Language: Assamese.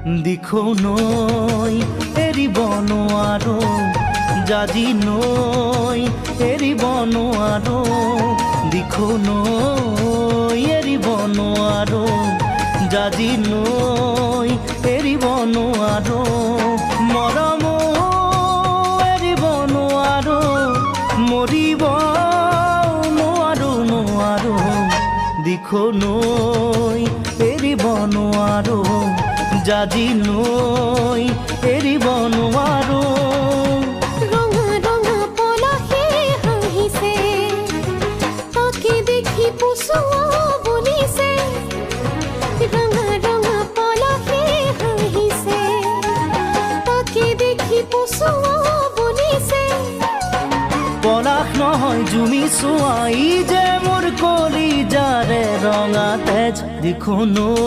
দিখো নৈ এৰিব নোৱাৰো জাজি নৈ এৰিব নোৱাৰো দিখো নৈ এৰিব নোৱাৰো জাজি নৈ এৰিব নোৱাৰো মৰম এৰিব নোৱাৰো মৰিব নোৱাৰো নোৱাৰো দিখো নৈ এৰিব নোৱাৰো জাজি নৈ এৰিব নোৱাৰো ৰঙা ৰঙা পলাশে হাঁহিছে তাকে দেখি পুচুৱা বুলিছে ৰঙা ৰঙা পলাশে হাঁহিছে তাকে দেখি পুচুৱা বুলিছে পলাশ নহয় জুমি চোৱাই যে মোৰ কলিজাৰে ৰঙা তেজ দিখো নৈ